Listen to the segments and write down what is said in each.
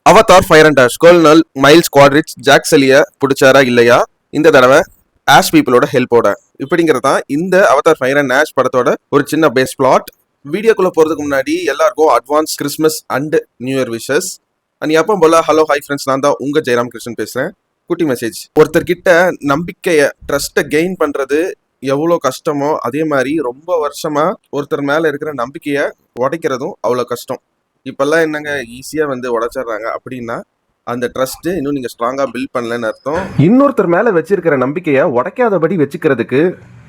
Avatar fire and ash colonel Miles Quaritch Jake சலிய பிடிச்சாரா இல்லையா இந்த தடவை ஆஷ் பீப்புளோட ஹெல்ப்போட இப்படிங்கிறது தான் இந்த அவதார் ஃபயர் அண்ட் ஆஷ் படத்தோட ஒரு சின்ன பேஸ் பிளாட். வீடியோக்குள்ள போறதுக்கு முன்னாடி எல்லாருக்கும் advance Christmas and new year wishes. And எப்போ போல ஹலோ ஹை ஃப்ரெண்ட்ஸ், நான் தான் உங்க ஜெயராம் கிருஷ்ணன் பேசுறேன். குட்டி மெசேஜ்: ஒருத்தர்கிட்ட நம்பிக்கையை ட்ரஸ்ட்டை கெயின் பண்றது எவ்வளோ கஷ்டமோ அதே மாதிரி ரொம்ப வருஷமா ஒருத்தர் மேல இருக்கிற நம்பிக்கையை உடைக்கிறதும் அவ்வளோ கஷ்டம். இப்பெல்லாம் என்னங்க ஈஸியா உடைச்சிடுறாங்க. அப்படின்னா அந்த ட்ரஸ்ட் இன்னும் நீங்க ஸ்ட்ராங்கா பில்ட் பண்ணலன்னு அர்த்தம். இன்னொருத்தர் மேல வச்சிருக்கிற நம்பிக்கையை உடைக்காதபடி வச்சுக்கிறதுக்கு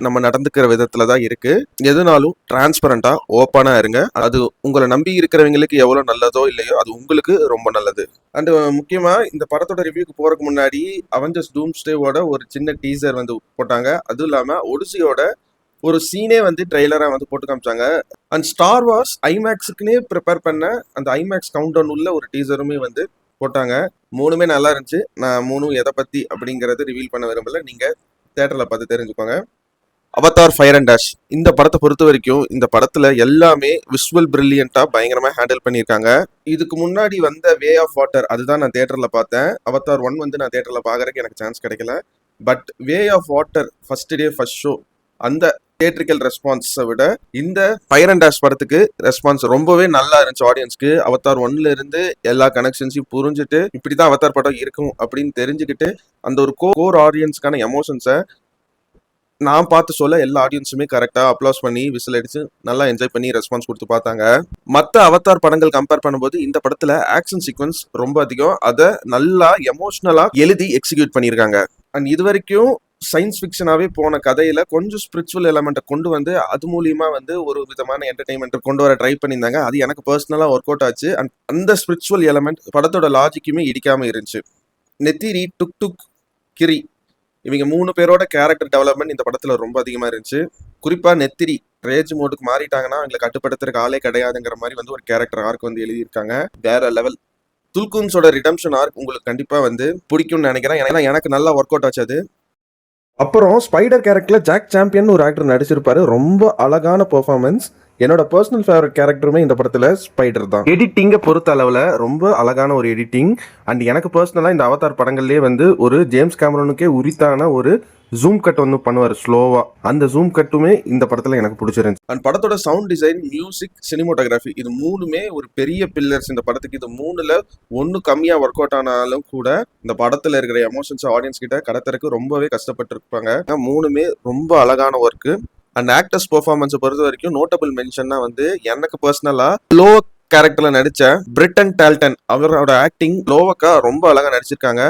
நம்ம நடந்துக்கிற விதத்துல தான் இருக்கு. எதுனாலும் டிரான்ஸ்பரண்டா ஓப்பனா இருங்க. அது உங்களை நம்பி இருக்கிறவங்களுக்கு எவ்வளவு நல்லதோ இல்லையோ அது உங்களுக்கு ரொம்ப நல்லது. அண்ட் முக்கியமா இந்த படத்தோட ரிவ்யூக்கு போறதுக்கு முன்னாடி அவெஞ்சர்ஸ் டூம்ஸ்டேவோட ஒரு சின்ன டீசர் போட்டாங்க. அதுவும் இல்லாம ஒடிசியோட ஒரு சீனே ட்ரெய்லரா போட்டு காமிச்சாங்க. அண்ட் ஸ்டார் வார்ஸ் ஐமேக்ஸுக்குன்னே ப்ரிப்பேர் பண்ண அந்த ஐமேக்ஸ் கவுண்ட் டவுன் உள்ள ஒரு டீசருமே போட்டாங்க. மூணுமே நல்லா இருந்துச்சு. நான் மூணும் எதை பத்தி அப்படிங்கறது ரிவீல் பண்ண விரும்பல, நீங்க தியேட்டர்ல பார்த்து தெரிஞ்சுக்கோங்க. அவதார் ஃபயர் அண்ட் ஆஷ் இந்த படத்தை பொறுத்த வரைக்கும் இந்த படத்துல எல்லாமே விஷுவல் பிரில்லியண்டா பயங்கரமா ஹேண்டில் பண்ணியிருக்காங்க. இதுக்கு முன்னாடி வந்த வே ஆஃப் வாட்டர் அதுதான் நான் தியேட்டர்ல பார்த்தேன். அவதார் 1 நான் தியேட்டர்ல பாக்குறதுக்கு எனக்கு சான்ஸ் கிடைக்கல. But way of water first day first show அந்த தியேட்ரிக்கல் ரெஸ்பான்ஸை விட இந்த ஃபயர் அண்ட் ஆஷ் படத்துக்கு ரெஸ்பான்ஸ் ரொம்பவே நல்லா இருந்துச்சு. ஆடியன்ஸ்க்கு அவதார் 1 இருந்து எல்லா கனெக்ஷன்ஸையும் புரிஞ்சுட்டு இப்படிதான் அவதார் படம் இருக்கும் அப்படின்னு தெரிஞ்சுக்கிட்டு அந்த ஒரு கோர் ஆடியன்ஸ்க்கான எமோஷன்ஸை நான் பார்த்து சொல்ல எல்லா ஆடியன்ஸுமே கரெக்டா அப்ளாஸ் பண்ணி விசில் அடிச்சு நல்லா என்ஜாய் பண்ணி ரெஸ்பான்ஸ் கொடுத்து பார்த்தாங்க. மற்ற அவதார் படங்கள் கம்பேர் பண்ணும்போது இந்த படத்துல ஆக்ஷன் சீக்வன்ஸ் ரொம்ப அதிகம். அதை நல்லா எமோஷனலா எழுதி எக்ஸிக்யூட் பண்ணியிருக்காங்க. அண்ட் இது வரைக்கும் சயின்ஸ் ஃபிக்ஷனாவே போன கதையில கொஞ்சம் ஸ்பிரிச்சுவல் எலமெண்ட்டை கொண்டு அது மூலியமா ஒரு விதமான என்டர்டைன்மெண்ட் கொண்டு வர ட்ரை பண்ணியிருந்தாங்க. அது எனக்கு பர்சனலா ஒர்க் அவுட் ஆச்சு. அண்ட் அந்த ஸ்பிரிச்சுவல் எலமெண்ட் படத்தோட லாஜிக்குமே இடிக்காம இருந்துச்சு. நெத்திரி, டுக் டுக், கிரி இவங்க 3 பேரோட கேரக்டர் டெவலப்மெண்ட் இந்த படத்துல ரொம்ப அதிகமா இருந்துச்சு. குறிப்பா நெத்திரி ரேஜ் மோடுக்கு மாறிட்டாங்கன்னா அவங்களை கட்டுப்படுத்துறதுக்கு ஆளே கிடையாதுங்கிற மாதிரி ஒரு கேரக்டர் ஆர்க் எழுதியிருக்காங்க. வேற லெவல். துல்குன்ஸோட ரிடம்ஷன் ஆர்க் உங்களுக்கு கண்டிப்பா பிடிக்கும்னு நினைக்கிறேன். ஏன்னா எனக்கு நல்லா ஒர்க் அவுட் ஆச்சு அது. அப்புறம் ஸ்பைடர் கேரக்டர்ல ஜாக் சாம்பியன் ஒரு ஆக்டர் நடிச்சிருப்பாரு. ரொம்ப அழகான பெர்ஃபார்மன்ஸ். என்னோட பர்சனல் ஃபேவரட் கேரக்டருமே இந்த படத்துல ஸ்பைடர் தான். எடிட்டிங்கை பொறுத்த அளவுல ரொம்ப அழகான ஒரு எடிட்டிங். அண்ட் எனக்கு பர்சனலா இந்த அவதார் படங்கள்லயே ஒரு ஜேம்ஸ் கேமரனுக்கே உரித்தான ஒரு ஜூம் கட் பண்ணுவார் ஸ்லோவா. அந்த ஜூம் கட்டுமே இந்த படத்துல எனக்கு பிடிச்சிருந்துச்சு. அண்ட் படத்தோட சவுண்ட் டிசைன், மியூசிக், சினிமோட்டோகிராஃபி இது மூணுமே ஒரு பெரிய பில்லர்ஸ் இந்த படத்துக்கு. இது 3ல 1 கம்மியா ஒர்க் அவுட் ஆனாலும் கூட இந்த படத்துல இருக்கிற எமோஷன்ஸ் ஆடியன்ஸ் கிட்ட கடத்தறதுக்கு ரொம்பவே கஷ்டப்பட்டு இருப்பாங்க. 3மே ரொம்ப அழகான ஒர்க்கு. அண்ட் ஆக்டர்ஸ் பெர்ஃபார்மன்ஸை பொறுத்த வரைக்கும் நோட்டபிள் மென்ஷன்னா எனக்கு பர்சனலா லோ கேரக்டர்ல நடிச்ச பிரிட்டன் டால்டன் அவரோட ஆக்டிங் லோவக்கா ரொம்ப அழகா நடிச்சிருக்காங்க.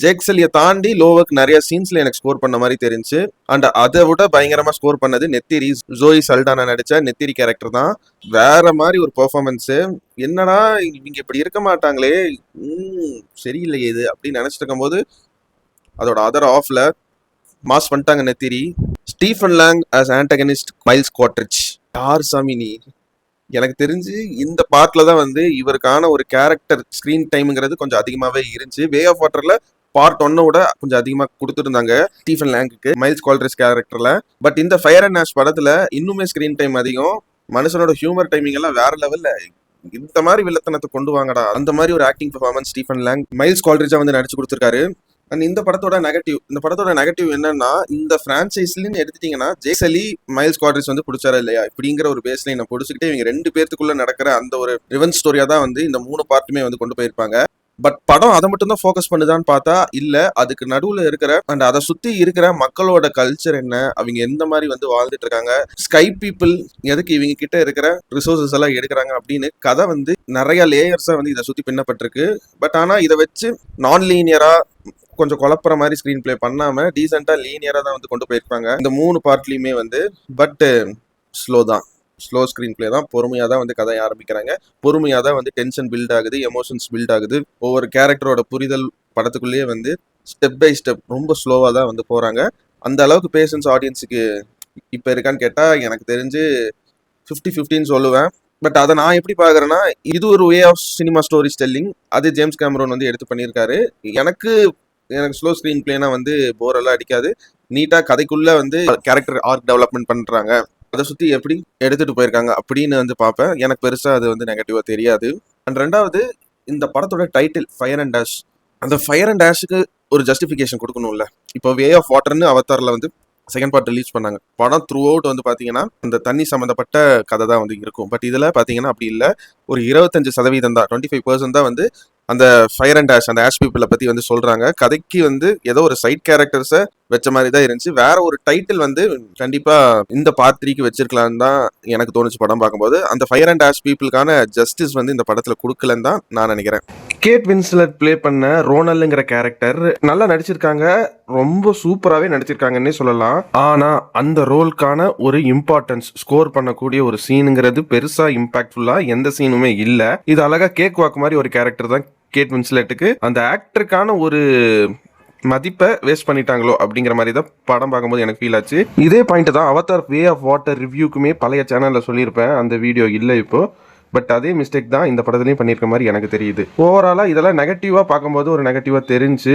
ஜேக்சலியை தாண்டி லோவக் நிறைய சீன்ஸ்ல எனக்கு ஸ்கோர் பண்ண மாதிரி தெரிஞ்சு. அண்ட் அதை விட பயங்கரமா ஸ்கோர் பண்ணது நெத்திரி. ஜோயி சல்டானா நடிச்ச நெத்திரி கேரக்டர் தான் வேற மாதிரி ஒரு பெர்ஃபார்மன்ஸ். என்னடா இவங்க இப்படி இருக்க மாட்டாங்களே, சரியில்லையே இது அப்படின்னு நினைச்சிட்டு இருக்கும் போது அதோட அதர் ஆஃப்ல மாஸ் பண்ணிட்டாங்க நெத்திரி. Stephen Lang as antagonist Miles Quaritch. யார் சாமி நீ? எனக்கு தெரிஞ்சு இந்த பார்ட்ல தான் இவருக்கான ஒரு கேரக்டர் ஸ்கிரீன் டைம்ங்கிறது கொஞ்சம் அதிகமாவே இருந்துச்சு. வே ஆஃப் வாட்டர்ல பார்ட் 1 விட கொஞ்சம் அதிகமா கொடுத்துருந்தாங்க ஸ்டீஃபன் லாங்குக்கு மைல்ஸ் குவாட்ரிச் கேரக்டர்ல. பட் இந்த ஃபயர் அண்ட் ஆஷ் படத்துல இன்னுமே ஸ்கிரீன் டைம் அதிகம். மனுஷனோட ஹியூமர் டைமிங் எல்லாம் வேற லெவல்ல. இந்த மாதிரி வில்லத்தனத்தை கொண்டு வாங்கடா, அந்த மாதிரி ஒரு acting performance Stephen Lang Miles குவாட்ரிச்சா நடிச்சு கொடுத்துருக்காரு. அண்ட் இந்த படத்தோட நெகட்டிவ் என்னன்னா, இந்த பிரான்சைஸ்லன்னு எடுத்துட்டீங்கன்னா ஜேசலி மைல்ஸ் குவாட்ரிச் பிடிச்சாரா இல்லையா இப்படிங்கிற ஒரு பேஸ்ல நான் பிடிச்சிக்கிட்டே இவங்க 2 பேர்த்துக்குள்ள நடக்கிற அந்த ஒரு ரிவெஞ்ச் ஸ்டோரியா தான் இந்த 3 பார்ட்டுமே கொண்டு போயிருப்பாங்க. பட் படம் அதை மட்டும் தான் ஃபோக்கஸ் பண்ணுதான்னு பார்த்தா இல்ல. அதுக்கு நடுவுல இருக்கிற அண்ட் அதை சுத்தி இருக்கிற மக்களோட கல்ச்சர் என்ன, அவங்க எந்த மாதிரி வாழ்ந்துட்டு இருக்காங்க, ஸ்கை பீப்புள் எதுக்கு இவங்க கிட்ட இருக்கிற ரிசோர்சஸ் எல்லாம் எடுக்கிறாங்க அப்படின்னு கதை நிறைய லேயர்ஸா இதை சுத்தி பின்னப்பட்டிருக்கு. பட் ஆனா இதை வச்சு நான் லீனியரா கொஞ்சம் குழப்புற மாதிரி ஸ்கிரீன் பிளே பண்ணாம டீசெண்டா லீனியரா தான் கொண்டு போயிருப்பாங்க இந்த 3 பார்ட்லயுமே. பட் ஸ்லோ ஸ்கிரீன் பிளே தான். பொறுமையா தான் கதையை ஆரம்பிக்கிறாங்க. பொறுமையா தான் டென்ஷன் பில்ட் ஆகுது, எமோஷன்ஸ் பில்ட் ஆகுது. ஒவ்வொரு கேரக்டரோட புரிதல் படத்துக்குள்ளேயே ஸ்டெப் பை ஸ்டெப் ரொம்ப ஸ்லோவா தான் போறாங்க. அந்த அளவுக்கு பேஷன்ஸ் ஆடியன்ஸுக்கு இப்ப இருக்கான்னு கேட்டா எனக்கு தெரிஞ்சு 50-50 சொல்லுவேன். பட் அதை நான் எப்படி பாக்குறேன்னா, இது ஒரு way of cinema story telling. அது ஜேம்ஸ் கேமரோன் எடுத்து பண்ணியிருக்காரு. எனக்கு ஸ்லோ ஸ்கிரீன் பிளேனா போர் எல்லாம் அடிக்காது. நீட்டா கதைக்குள்ள கேரக்டர் ஆர்க் டெவலப்மெண்ட் பண்றாங்க, அதை சுத்தி எப்படி எடுத்துட்டு போயிருக்காங்க அப்படின்னு பார்ப்பேன். எனக்கு பெருசா அது நெகட்டிவா தெரியாது. அண்ட் ரெண்டாவது இந்த படத்தோட டைட்டில் ஃபயர் அண்ட் டேஷ். அந்த ஃபயர் அண்ட் டேஷுக்கு ஒரு ஜஸ்டிஃபிகேஷன் கொடுக்கணும்ல. இப்போ வே ஆஃப் வாட்டர்னு அவதாரில் வந்து செகண்ட் பார்ட் ரிலீஸ் பண்ணாங்க. படம் த்ரூ அவுட் வந்து பார்த்தீங்கன்னா இந்த தண்ணி சம்மந்தப்பட்ட கதை தான் வந்து இருக்கும். பட் இதில் பார்த்தீங்கன்னா அப்படி இல்லை. ஒரு 25% தான், 25% தான் வந்து அந்த ஃபயர் அண்ட் ஆஷ், அந்த ஆஷ் பீப்புளை பற்றி வந்து சொல்கிறாங்க. கதைக்கு வந்து ஏதோ ஒரு சைட் கேரக்டர்ஸை வச்ச மாதிரி தான் இருந்துச்சு. வேற ஒரு டைட்டில் வந்து கண்டிப்பாக இந்த பார்ட் 3க்கு வச்சிருக்கலான்னு தான் எனக்கு தோணுச்சு படம் பார்க்கும்போது. அந்த ஃபயர் அண்ட் ஆஷ் பீப்புளுக்கான ஜஸ்டிஸ் வந்து இந்த படத்தில் கொடுக்கலன்னு தான் நான் நினைக்கிறேன். கேட் வின்ஸ்லெட் ப்ளே பண்ண ரோனல்ங்கிற கேரக்டர் நல்லா நடிச்சிருக்காங்க, ரொம்ப சூப்பராகவே நடிச்சிருக்காங்கன்னே சொல்லலாம். ஆனால் அந்த ரோலுக்கான ஒரு இம்பார்ட்டன்ஸ், ஸ்கோர் பண்ணக்கூடிய ஒரு சீனுங்கிறது பெருசாக இம்பாக்ட்ஃபுல்லாக எந்த சீனுமே இல்லை. இது அழகாக கேக் வாக் மாதிரி ஒரு கேரக்டர் தான் கேட் வின்ஸ்லெட்டுக்கு. அந்த ஆக்டருக்கான ஒரு மதிப்பை வேஸ்ட் பண்ணிட்டாங்களோ அப்படிங்கிற மாதிரி தான் படம் பார்க்கும்போது எனக்கு ஃபீல் ஆச்சு. இதே பாயிண்ட் தான் அவதார் வே ஆஃப் வாட்டர் ரிவ்யூக்குமே பழைய சேனலில் சொல்லியிருப்பேன். அந்த வீடியோ இல்லை இப்போ. பட் அதே மிஸ்டேக் தான் இந்த படத்துலையும் பண்ணியிருக்க மாதிரி எனக்கு தெரியுது. ஓவராலாக இதெல்லாம் நெகட்டிவாக பார்க்கும்போது ஒரு நெகட்டிவாக தெரிஞ்சு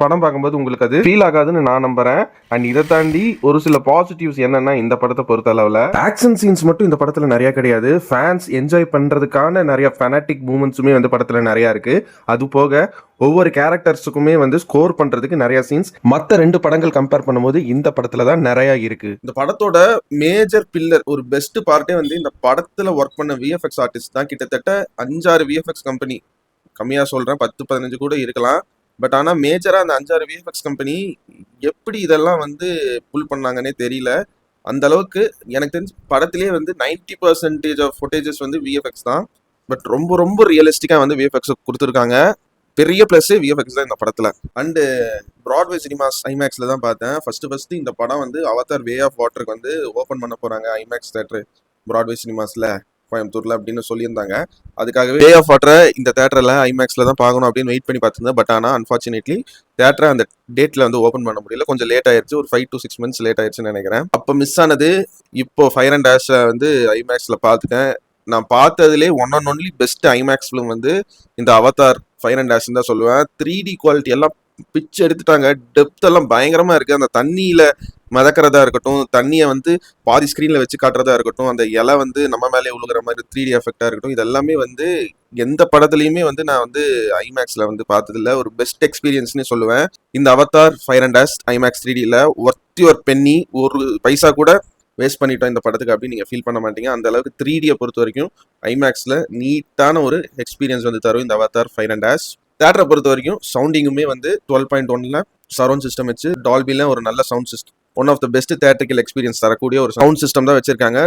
படம் பார்க்கும்போது உங்களுக்கு அது ஃபீல் ஆகாதுன்னு நான் நம்புறேன். அண்ட் இதை தாண்டி ஒரு சில பாசிட்டிவ்ஸ் என்னன்னா, இந்த படத்தை பொறுத்த அளவில் ஆக்ஷன் சீன்ஸ் மட்டும் இந்த படத்தில் நிறைய கிடையாது. ஃபேன்ஸ் என்ஜாய் பண்ணுறதுக்கான நிறைய ஃபெனாட்டிக் மூமெண்ட்ஸுமே வந்து படத்தில் நிறையா இருக்கு. அது போக ஒவ்வொரு கேரக்டர்ஸுக்குமே வந்து ஸ்கோர் பண்றதுக்கு நிறைய சீன்ஸ் மற்ற 2 படங்கள் கம்பேர் பண்ணும்போது இந்த படத்துல தான் நிறைய இருக்கு. இந்த படத்தோட மேஜர் பில்லர், ஒரு பெஸ்ட் பார்ட்டே வந்து இந்த படத்துல ஒர்க் பண்ண விஎஃப்எக்ஸ் ஆர்டிஸ்ட் தான். கிட்டத்தட்ட 5-6 விஎஃப்எக்ஸ் கம்பெனி, கம்மியா சொல்றேன், 10-15 கூட இருக்கலாம். பட் ஆனா மேஜரா அந்த 5-6 விஎஃப்எக்ஸ் கம்பெனி எப்படி இதெல்லாம் வந்து புல் பண்ணாங்கன்னே தெரியல. அந்த அளவுக்கு எனக்கு தெரிஞ்சு படத்திலேயே வந்து 90% ஆஃப் ஃபுட்டேஜஸ் வந்து விஎஃப்எக்ஸ் தான். பட் ரொம்ப ரொம்ப ரியலிஸ்டிக்கா வந்து விஎஃப்எக்ஸ் கொடுத்துருக்காங்க. பெரிய பிளஸ் விஎஃப்எக்ஸ் தான் இந்த படத்துல. அண்டு பிராட்வே சினிமாஸ் ஐமேக்ஸ்ல தான் பார்த்தேன் ஃபர்ஸ்ட் இந்த படம் வந்து அவதார் வே ஆஃப் வாட்டருக்கு வந்து ஓப்பன் பண்ண போறாங்க ஐமேக்ஸ் தேட்டர் பிராட்வே சினிமாஸ்ல கோயம்புத்தூர்ல அப்படின்னு சொல்லியிருந்தாங்க. அதுக்காகவே வே ஆஃப் வாட்டரை இந்த தேட்டர்ல ஐமேக்ஸ்ல தான் பார்க்கணும் அப்படின்னு வெயிட் பண்ணி பார்த்துருந்தேன். பட் ஆனால் அன்பார்ச்சுனேட்லி தேட்டரை அந்த டேட்ல வந்து ஓப்பன் பண்ண முடியல. கொஞ்சம் லேட் ஆயிருச்சு, ஒரு 5 to 6 months லேட் ஆயிடுச்சுன்னு நினைக்கிறேன். அப்போ மிஸ் ஆனது. இப்போ ஃபயர் அண்ட் டேஷ் வந்து ஐமேக்ஸ்ல பார்த்துட்டேன். நான் பார்த்ததுலே one and only best IMAX film வந்து இந்த அவதார் ஃபயர் அண்ட் டேஷ் தான் சொல்லுவேன். 3D குவாலிட்டி எல்லாம் பிச்சு எடுத்துட்டாங்க. டெப்த் எல்லாம் பயங்கரமா இருக்கு. அந்த தண்ணியில மிதக்கிறதா இருக்கட்டும், தண்ணியை வந்து பாதி ஸ்க்ரீன்ல வச்சு காட்டுறதா இருக்கட்டும், அந்த இலை வந்து நம்ம மேலே உழுகிற மாதிரி 3D எஃபெக்டா இருக்கட்டும், இது எல்லாமே வந்து எந்த படத்துலையுமே வந்து நான் வந்து ஐமேக்ஸ்ல வந்து பார்த்ததில்ல. ஒரு பெஸ்ட் எக்ஸ்பீரியன்ஸ்னு சொல்லுவேன். இந்த Avatar fire and ash IMAX 3Dல ஒர்த் யுவர் பென்னி. ஒரு பைசா கூட வேஸ்ட் பண்ணிட்டோம் இந்த படத்துக்கு அப்படின்னு நீங்கள் ஃபீல் பண்ண மாட்டீங்க. அந்த அளவுக்கு 3Dயை பொறுத்த வரைக்கும் ஐமேக்ஸில் நீட்டான ஒரு எக்ஸ்பீரியன்ஸ் வந்து தரும் இந்த அவதார் ஃபயர் அண்ட் டேஷ். தேட்டரை பொறுத்த வரைக்கும் சவுண்டிங்குமே வந்து 12.1ல சரௌண்ட் சிஸ்டம் வச்சு, டால்பில ஒரு நல்ல sound system, one of the best theatrical experience தரக்கூடிய ஒரு சவுண்ட் சிஸ்டம் தான் வச்சிருக்காங்க.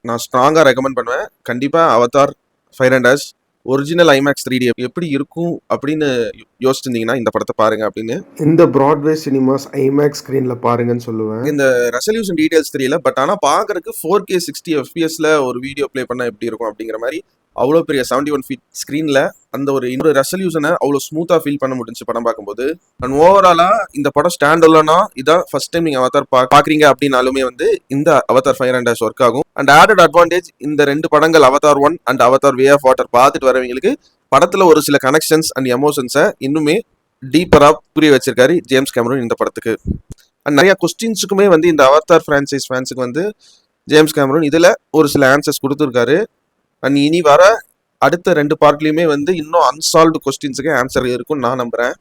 நான் ஸ்ட்ராங்காக ரெக்கமெண்ட் பண்ணுவேன். கண்டிப்பாக Avatar fire and dash original IMAX 3D எப்படி இருக்கும் அப்படின்னு யோசிச்சிருந்தீங்கன்னா இந்த படத்தை பாருங்க அப்படின்னு இந்த பிராட்வே சினிமாஸ் ஐமேக்ஸ் ஸ்கிரீன்ல பாருங்கன்னு சொல்லுவேன். இந்த ரெசல்யூஷன் டீடைல்ஸ் தெரியல, பட் ஆனால் பார்க்கறதுக்கு 4K 60 FPSல ஒரு வீடியோ ப்ளே பண்ணா எப்படி இருக்கும் அப்படிங்கிற மாதிரி அவ்வளோ பெரிய 71 feet ஸ்க்ரீனில் அந்த ஒரு இன்னொரு ரெசல்யூஷனை அவ்வளோ ஸ்மூத்தாக ஃபீல் பண்ண முடிஞ்சு படம் பார்க்கும்போது. அண்ட் ஓவராலாக இந்த படம் ஸ்டாண்ட் அலோனா இதான் ஃபர்ஸ்ட் டைம் நீங்கள் அவதார் பார்க்குறீங்க அப்படின்னாலுமே வந்து இந்த Avatar fire and ash work ஆகும். அண்ட் ஆடட் அட்வான்டேஜ், இந்த 2 படங்கள் Avatar 1 and Avatar way of water பார்த்துட்டு வரவங்களுக்கு படத்தில் ஒரு சில கனெக்ஷன்ஸ் அண்ட் எமோஷன்ஸை இன்னுமே டீப்பராக புரிய வச்சிருக்காரு ஜேம்ஸ் கேமரூன் இந்த படத்துக்கு. அண்ட் நிறைய கொஸ்டின்ஸுக்குமே வந்து இந்த அவதார் ஃப்ரான்ச்சைஸ் ஃபேன்ஸுக்கு வந்து ஜேம்ஸ் கேமரூன் இதில் ஒரு சில ஆன்சர்ஸ் கொடுத்துருக்காரு. அண்ட் இனி வர அடுத்த 2 பார்ட்லையுமே வந்து இன்னும் அன்சால்வ்டு கொஸ்டின்ஸுக்கு ஆன்சர் இருக்கும்னு நான் நம்புறேன்.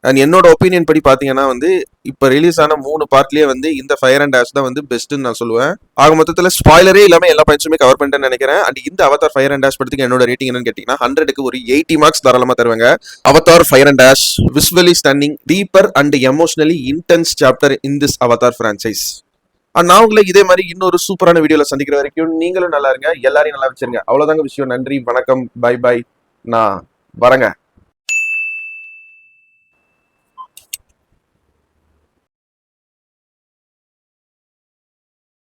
அண்ட் என்னோட ஒப்பீனியன் படி பார்த்தீங்கன்னா வந்து இப்போ ரிலீஸ் ஆன 3 பார்ட்லேயே வந்து இந்த ஃபயர் அண்ட் டேஷ் தான் வந்து பெஸ்ட்டுன்னு நான் சொல்லுவேன். ஆக மொத்தத்தில் ஸ்பாய்லரே இல்லாமல் எல்லா பாயிண்ட்ஸுமே கவர் பண்ணிட்டேன்னு நினைக்கிறேன். அண்ட் இந்த அவதார் ஃபயர் அண்ட் டேஷ் படத்துக்கு என்னோட ரேட்டிங் என்னன்னு கேட்டிங்கன்னா 100க்கு ஒரு 80 மார்க்ஸ் தாராளமாக தருவாங்க. Avatar fire and dash visually stunning, deeper and emotionally intense chapter in this Avatar franchise. நான் உங்களை இதே மாதிரி இன்னொரு சூப்பரான வீடியோல சந்திக்கிற வரைக்கும் நீங்களும் நல்லா இருங்க, எல்லாரையும் நல்லா வச்சிருங்க. அவ்வளவுதாங்க விஷயம். நன்றி, வணக்கம், பை பை, நான் வரேங்க.